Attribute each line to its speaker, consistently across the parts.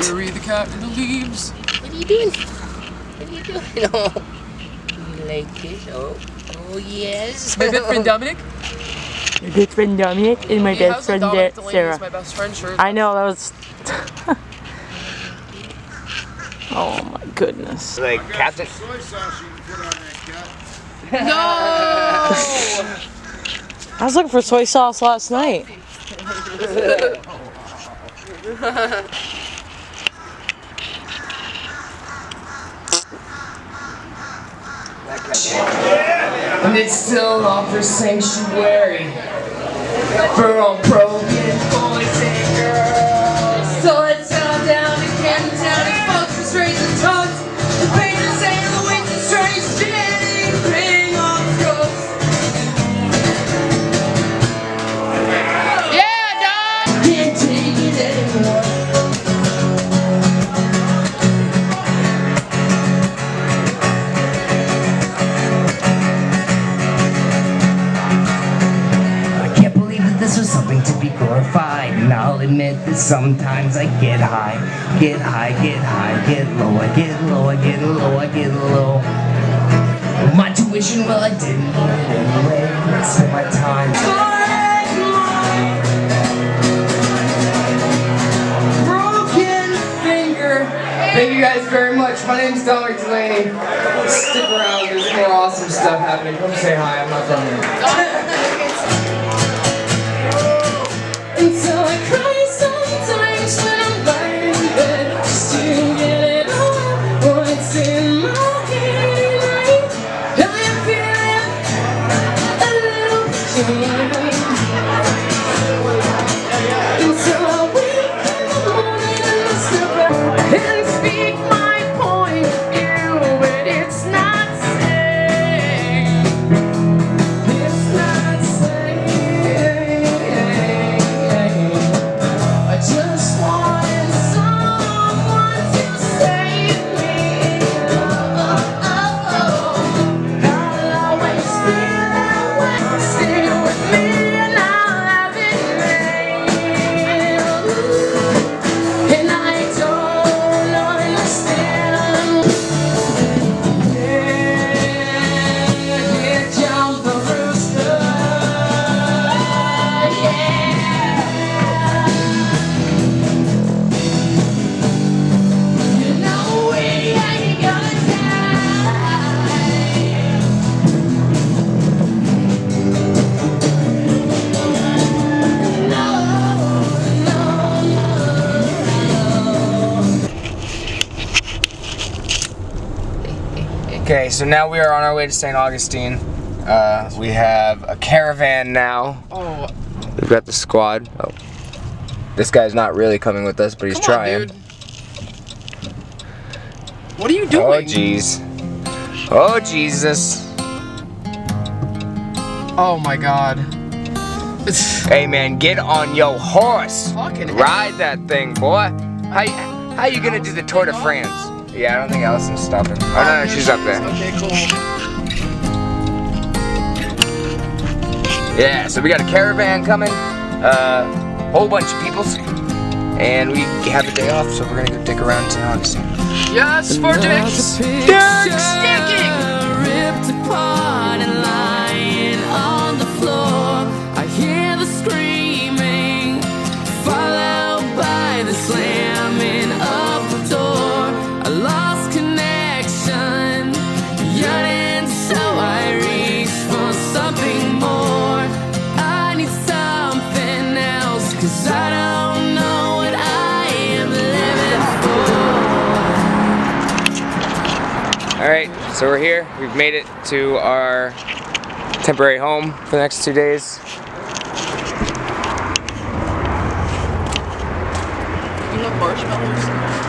Speaker 1: Fury the cat in the leaves.
Speaker 2: What are you doing? What are you doing? Oh, you like this? Oh yes.
Speaker 1: My best friend Dominic.
Speaker 3: My best friend Dominic and my best friend
Speaker 1: Dominic DeLaney
Speaker 3: Sara.
Speaker 1: is my best friend shirt.
Speaker 3: I know, that was... Oh my goodness.
Speaker 4: Like Captain.
Speaker 5: Soy sauce you can put on that cat.
Speaker 1: No!
Speaker 3: I was looking for soy sauce last night.
Speaker 1: And it still offers sanctuary for all broken boys and girls. So let's settle down to Camden Town and folks with strings and tongues. The painters and the winds and strange chanting, bring on ghosts. Yeah, dog! Can't take it anymore.
Speaker 2: This was something to be glorified, and I'll admit that sometimes I get high, get high, get high, get low, I get low, I get low, I get low. My tuition, well I didn't need it anyway, I spent my time.
Speaker 1: Broken finger. Thank you guys very much. My name's Dominic DeLaney. Stick around, there's more awesome stuff happening. Come say hi, I'm not done yet. And so I cry sometimes when I'm lying in bed, just to get it all what's in my head. I am feeling a little pain. And so I wake in the morning and I step back and speak my point of view, but it's not safe. It's not safe. I just wanted someone to save me. I'll always be that way. Stay with me and I'll have it made. And I don't understand. Here comes the rooster. You know we ain't gonna die.
Speaker 4: Okay, so now we are on our way to St. Augustine. We have a caravan now.
Speaker 1: Oh,
Speaker 4: We've got the squad. Oh. This guy's not really coming with us, but he's
Speaker 1: come on,
Speaker 4: trying.
Speaker 1: dude. What are you doing?
Speaker 4: Oh jeez. Oh Jesus.
Speaker 1: Oh my god.
Speaker 4: Hey man, get on your horse.
Speaker 1: Fucking hell.
Speaker 4: Ride that thing, boy. How you gonna do the Tour de France? Yeah, I don't think Allison's stopping. Oh no, she's up there.
Speaker 1: Okay, cool.
Speaker 4: Yeah, so we got a caravan coming, whole bunch of peoples, and we have a day off, so we're gonna go dig around St. Augustine.
Speaker 1: Yes, for dicks!
Speaker 4: Dicks!
Speaker 1: Sticking!
Speaker 6: Ripped apart and lying on the floor. I hear the screaming, followed by the slamming of the door. I lost connection, yearning, so I reach for something more. I need something else, 'cause I don't know what I am living for.
Speaker 4: Alright, so we're here. We've made it to our temporary home for the next 2 days.
Speaker 1: You have marshmallows?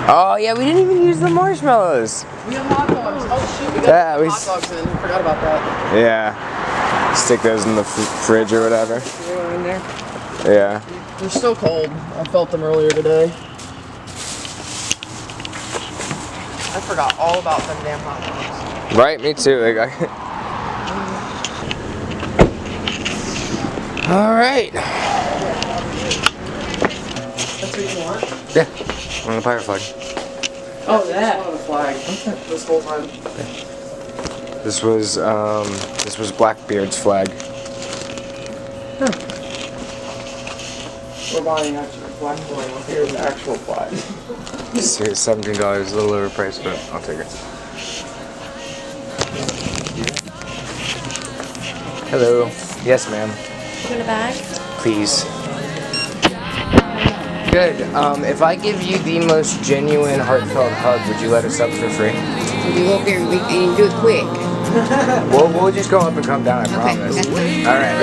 Speaker 4: Oh yeah, we didn't even use the marshmallows.
Speaker 1: We have hot dogs. Oh shoot, we got
Speaker 4: Yeah, we
Speaker 1: hot dogs in. Forgot about that.
Speaker 4: Yeah. Stick those in the fridge or whatever.
Speaker 1: They're in there.
Speaker 4: Yeah.
Speaker 1: They're still cold. I felt them earlier today. I forgot all about them damn hot dogs.
Speaker 4: Right, me too. Like, Alright.
Speaker 1: That's what you want?
Speaker 4: Yeah, on the pirate flag.
Speaker 1: Oh, that.
Speaker 5: On the flag this whole time.
Speaker 4: This was Blackbeard's flag.
Speaker 5: We're buying actually black flag. Here's the actual flag.
Speaker 4: It's $17, a little overpriced, but I'll take it. Hello. Yes, ma'am.
Speaker 7: You want a bag?
Speaker 4: Please. Good. If I give you the most genuine, heartfelt hug, would you let us up for free?
Speaker 7: You go up there and do it quick.
Speaker 4: We'll just go up and come down, I promise. All right.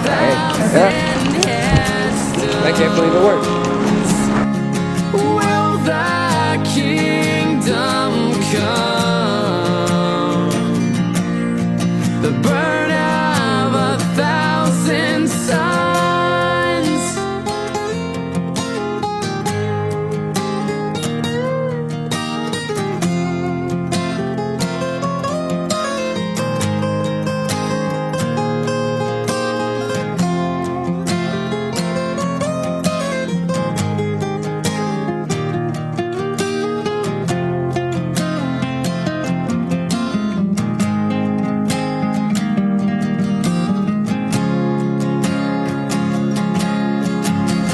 Speaker 4: Thank you. I can't believe it worked.
Speaker 6: Will thy kingdom come? The burn of 1,000 suns.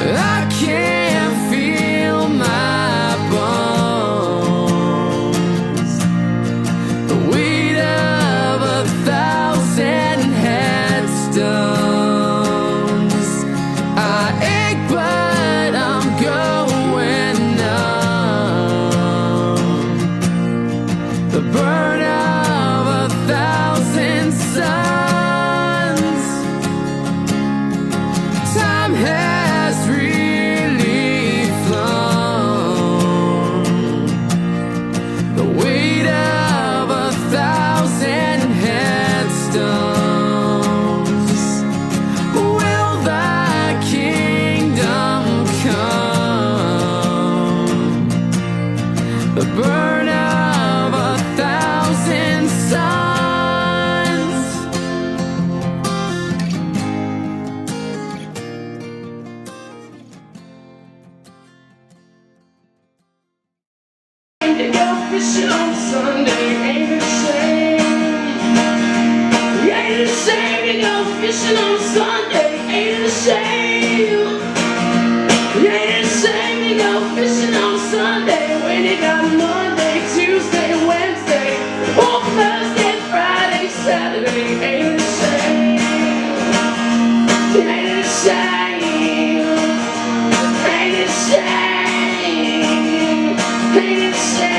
Speaker 6: I can't feel my bones. The weight of 1,000 headstones. I ache, but I'm going numb. The burn of 1,000 suns. Time has really flown. The weight of 1,000 headstones. Will thy kingdom come? The burn of 1,000 suns.
Speaker 1: To go fishing on Sunday ain't the same. Ain't the same to go fishing on Sunday. Ain't the same. Ain't the same to go fishing on Sunday when you got Monday, Tuesday, Wednesday, or Thursday, Friday, Saturday. Ain't the same. Ain't the same. Ain't the same. Ain't the same.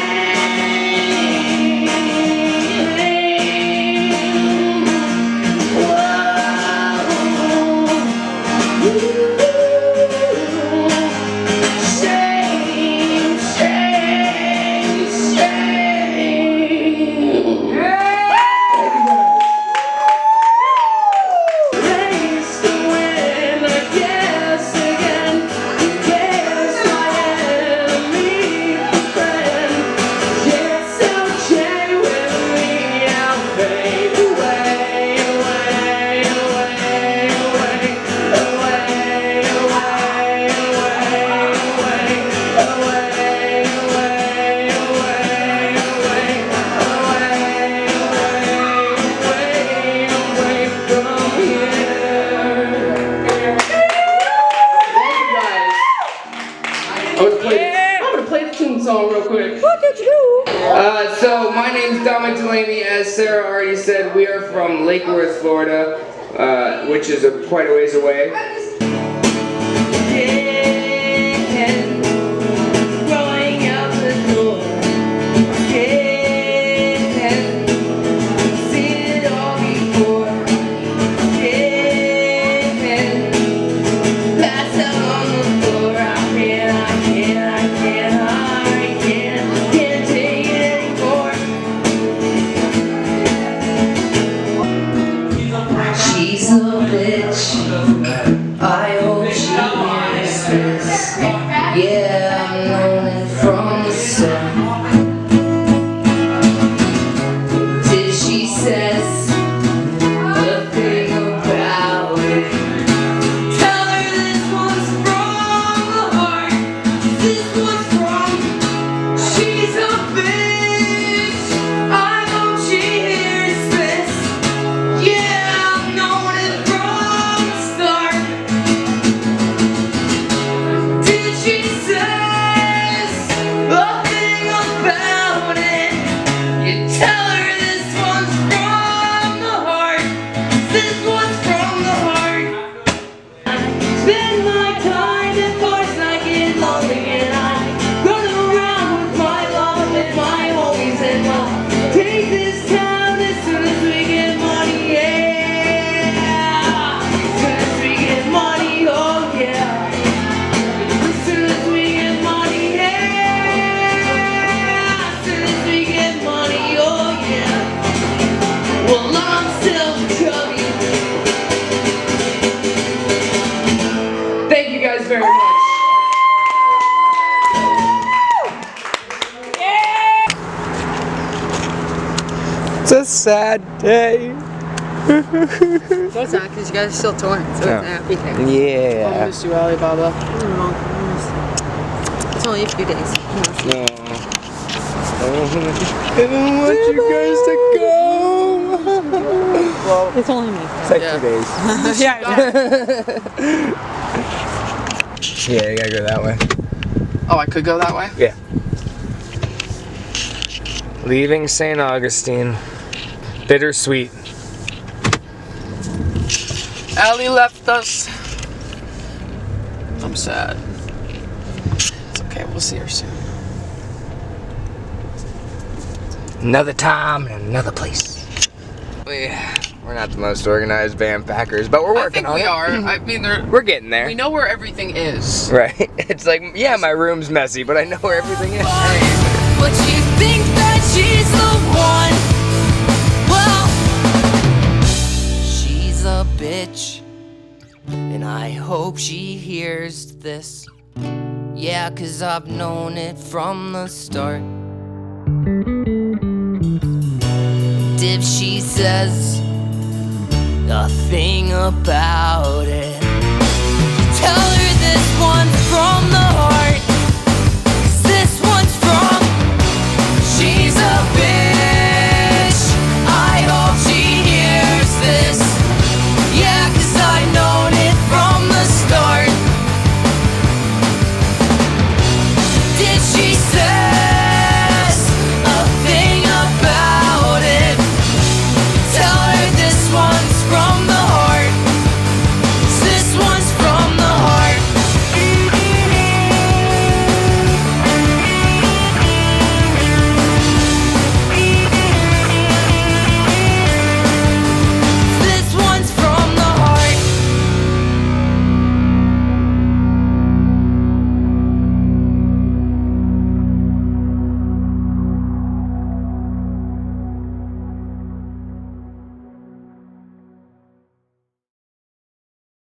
Speaker 1: Shame, shame, shame. Race to win, I guess again. Guess my enemy, friend. Yes, okay with me, I'll fade away, away, away, away, away, away, away from here. Thank you guys. I'm gonna play the tune song real quick. What did you do? So my name's Dominic DeLaney. As Sara already said, we are from Lake Worth, Florida, which is quite a ways away. Rolling out the door. Seen it all before. Pass out on the floor. I can't take it anymore.
Speaker 2: She's a bitch. I hope she hears this. Yeah, I'm known it from the sun. Till she says a thing about it. Tell her this one's from the heart.
Speaker 4: It's a sad day.
Speaker 7: No, it's not, because you guys are still torn, so it's a happy thing.
Speaker 5: I
Speaker 4: Yeah.
Speaker 5: miss you, Alibaba.
Speaker 7: It's only a few days.
Speaker 4: I don't want you guys to go.
Speaker 3: It's only me.
Speaker 4: It's like 2 days.
Speaker 3: Yeah.
Speaker 4: Yeah, you gotta go that way.
Speaker 5: Oh, I could go that way?
Speaker 4: Yeah. Leaving St. Augustine. Bittersweet.
Speaker 5: Allie left us. I'm sad. It's okay, we'll see her soon.
Speaker 4: Another time and another place. We're not the most organized band packers, but we're working on it.
Speaker 5: I think we are. I mean,
Speaker 4: We're getting there.
Speaker 5: we know where everything is.
Speaker 4: Right? It's like, yeah, my room's messy, but I know where everything is.
Speaker 6: But you think that she's the one. Well, she's a bitch, and I hope she hears this. Yeah, 'cause I've known it from the start. If she says a thing about it,